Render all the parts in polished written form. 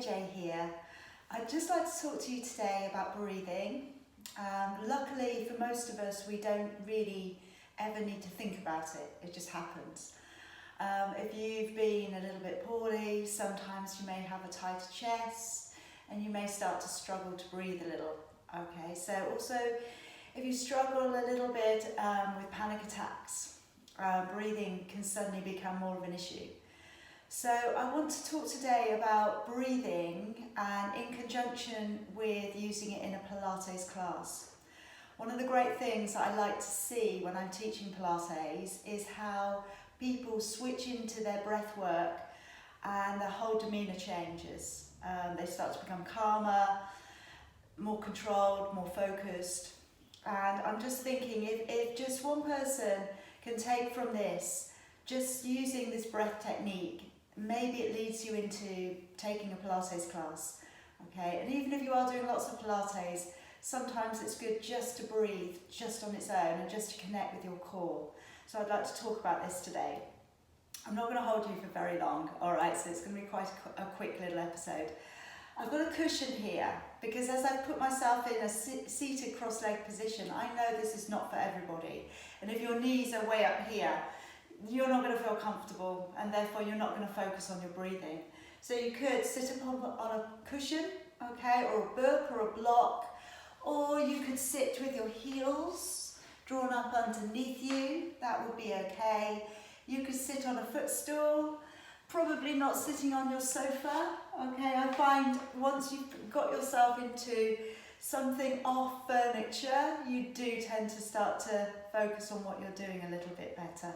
AJ here. I'd just like to talk to you today about breathing. Luckily for most of us, we don't really ever need to think about it, it just happens. If you've been a little bit poorly, sometimes you may have a tighter chest and you may start to struggle to breathe a little. Okay, so also if you struggle a little bit with panic attacks, breathing can suddenly become more of an issue. So I want to talk today about breathing and in conjunction with using it in a Pilates class. One of the great things that I like to see when I'm teaching Pilates is how people switch into their breath work and their whole demeanour changes. They start to become calmer, more controlled, more focused. And I'm just thinking if just one person can take from this, just using this breath technique, maybe it leads you into taking a Pilates class, okay? And even if you are doing lots of Pilates, sometimes it's good just to breathe just on its own and just to connect with your core. So I'd like to talk about this today. I'm not going to hold you for very long, all right? So it's going to be quite a quick little episode. I've got a cushion here because as I've put myself in a seated cross-legged position, I know this is not for everybody. And if your knees are way up here, you're not going to feel comfortable and therefore you're not going to focus on your breathing. So you could sit up on a cushion, okay, or a book or a block, or you could sit with your heels drawn up underneath you, that would be okay. You could sit on a footstool, probably not sitting on your sofa, okay. I find once you've got yourself into something off furniture, you do tend to start to focus on what you're doing a little bit better.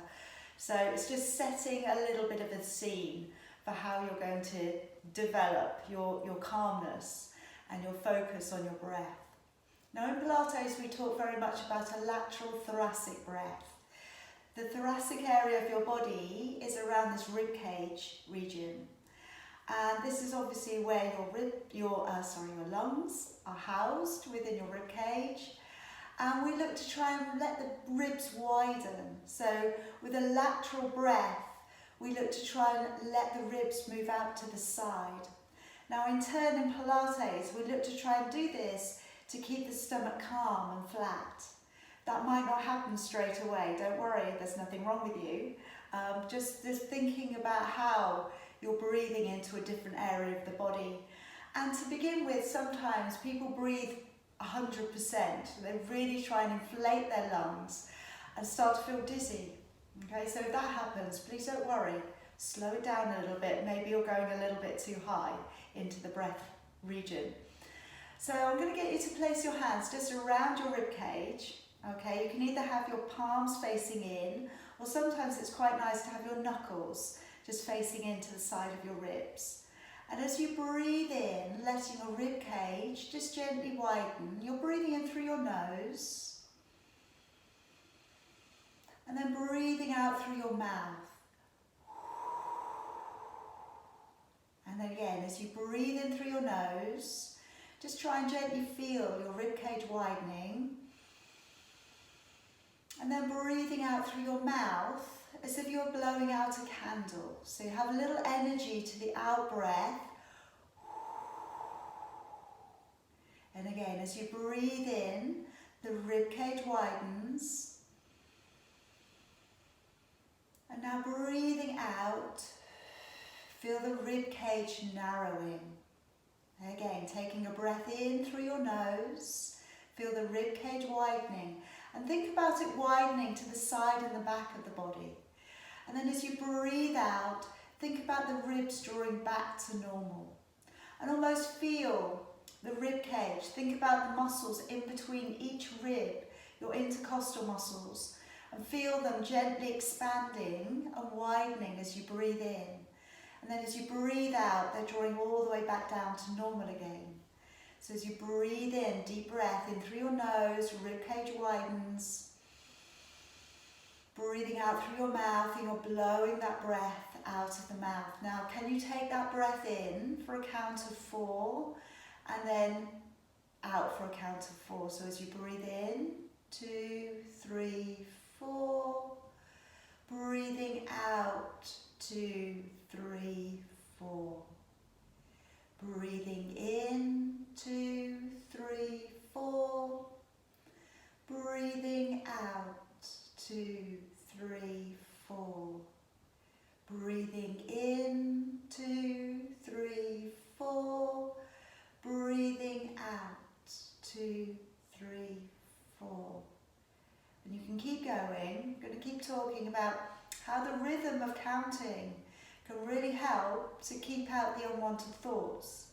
So it's just setting a little bit of a scene for how you're going to develop your calmness and your focus on your breath. Now in Pilates we talk very much about a lateral thoracic breath. The thoracic area of your body is around this rib cage region. And this is obviously where your lungs are housed within your rib cage. And we look to try and let the ribs widen. So with a lateral breath, we look to try and let the ribs move out to the side. Now in turn in Pilates, we look to try and do this to keep the stomach calm and flat. That might not happen straight away. Don't worry, there's nothing wrong with you. Just thinking about how you're breathing into a different area of the body. And to begin with, sometimes people breathe 100%. They really try and inflate their lungs and start to feel dizzy. Okay, so if that happens, please don't worry. Slow it down a little bit. Maybe you're going a little bit too high into the breath region. So I'm going to get you to place your hands just around your rib cage. Okay, you can either have your palms facing in, or sometimes it's quite nice to have your knuckles just facing into the side of your ribs. And as you breathe in, letting your rib cage just gently widen, you're breathing in through your nose. And then breathing out through your mouth. And then again, as you breathe in through your nose, just try and gently feel your rib cage widening. And then breathing out through your mouth as if you're blowing out a candle. So you have a little energy to the out breath. And again, as you breathe in, the rib cage widens. And now breathing out, feel the rib cage narrowing. Again, taking a breath in through your nose, feel the rib cage widening. And think about it widening to the side and the back of the body. And then as you breathe out, think about the ribs drawing back to normal. And almost feel the rib cage. Think about the muscles in between each rib, your intercostal muscles. And feel them gently expanding and widening as you breathe in. And then as you breathe out, they're drawing all the way back down to normal again. So as you breathe in, deep breath in through your nose, ribcage widens. Breathing out through your mouth, and you're blowing that breath out of the mouth. Now, can you take that breath in for a count of 4, and then out for a count of 4. So as you breathe in, 2, 3, 4. Breathing out, 2, 3, 4. Breathing in, 2, 3, 4. Breathing out, 2, 3, 4. And you can keep going. I'm going to keep talking about how the rhythm of counting can really help to keep out the unwanted thoughts.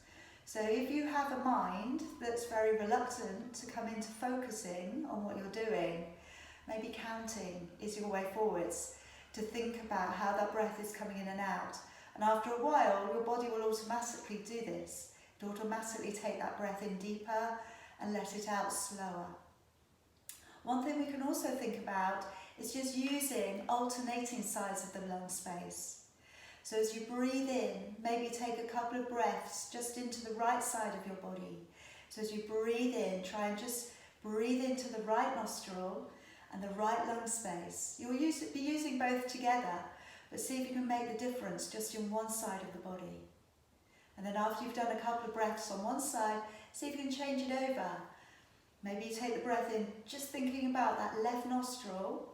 So if you have a mind that's very reluctant to come into focusing on what you're doing, maybe counting is your way forwards to think about how that breath is coming in and out. And after a while, your body will automatically do this. It will automatically take that breath in deeper and let it out slower. One thing we can also think about is just using alternating sides of the lung space. So as you breathe in, maybe take a couple of breaths just into the right side of your body. So as you breathe in, try and just breathe into the right nostril and the right lung space. You'll be using both together, but see if you can make the difference just in one side of the body. And then after you've done a couple of breaths on one side, see if you can change it over. Maybe you take the breath in, just thinking about that left nostril,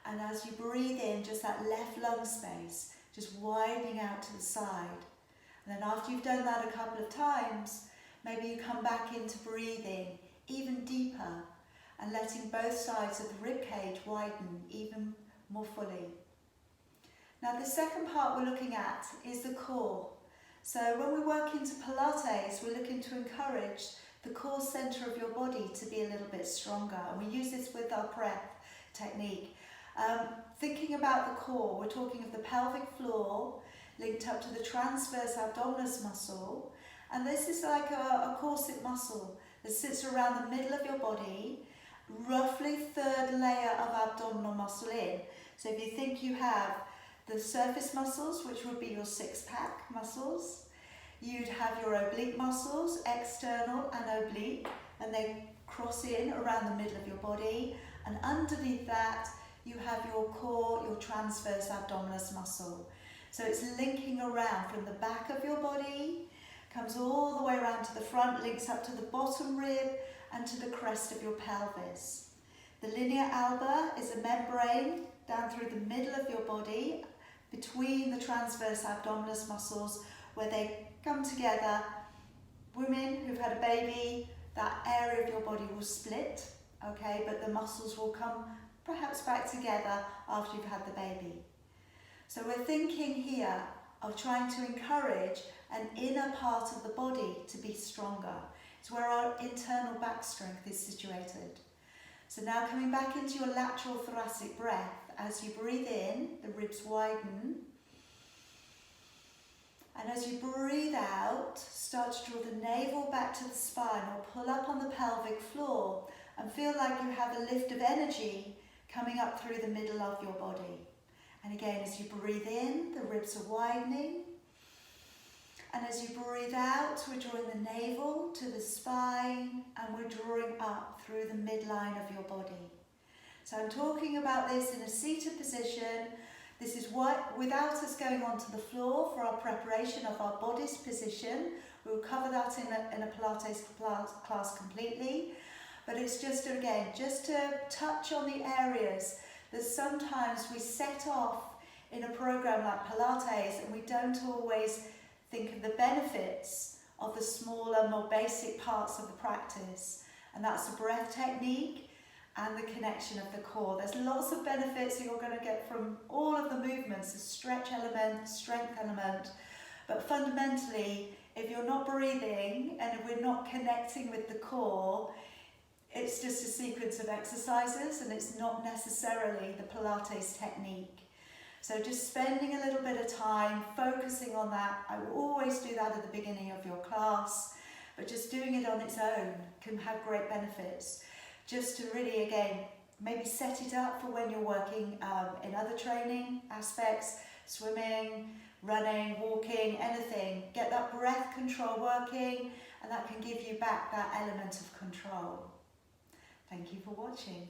and as you breathe in, just that left lung space, just widening out to the side. And then after you've done that a couple of times, maybe you come back into breathing even deeper and letting both sides of the rib cage widen even more fully. Now the second part we're looking at is the core. So when we work into Pilates, we're looking to encourage the core centre of your body to be a little bit stronger. And we use this with our breath technique. Thinking about the core, we're talking of the pelvic floor linked up to the transverse abdominis muscle, and this is like a corset muscle that sits around the middle of your body, roughly third layer of abdominal muscle in. So if you think you have the surface muscles, which would be your six-pack muscles, you'd have your oblique muscles, external and oblique, and they cross in around the middle of your body, and underneath that you have your core, your transverse abdominis muscle. So it's linking around from the back of your body, comes all the way around to the front, links up to the bottom rib and to the crest of your pelvis. The linea alba is a membrane down through the middle of your body, between the transverse abdominis muscles, where they come together. Women who've had a baby, that area of your body will split, okay, but the muscles will come perhaps back together after you've had the baby. So we're thinking here of trying to encourage an inner part of the body to be stronger. It's where our internal back strength is situated. So now coming back into your lateral thoracic breath, as you breathe in, the ribs widen. And as you breathe out, start to draw the navel back to the spine or pull up on the pelvic floor and feel like you have a lift of energy coming up through the middle of your body. And again, as you breathe in, the ribs are widening. And as you breathe out, we're drawing the navel to the spine and we're drawing up through the midline of your body. So I'm talking about this in a seated position. This is what, without us going onto the floor for our preparation of our body's position. We'll cover that in a Pilates class completely. But it's just, again, just to touch on the areas that sometimes we set off in a program like Pilates and we don't always think of the benefits of the smaller, more basic parts of the practice. And that's the breath technique and the connection of the core. There's lots of benefits that you're going to get from all of the movements, the stretch element, strength element. But fundamentally, if you're not breathing and if we're not connecting with the core, it's just a sequence of exercises and it's not necessarily the Pilates technique. So just spending a little bit of time focusing on that. I will always do that at the beginning of your class, but just doing it on its own can have great benefits. Just to really, again, maybe set it up for when you're working in other training aspects, swimming, running, walking, anything. Get that breath control working and that can give you back that element of control. Thank you for watching.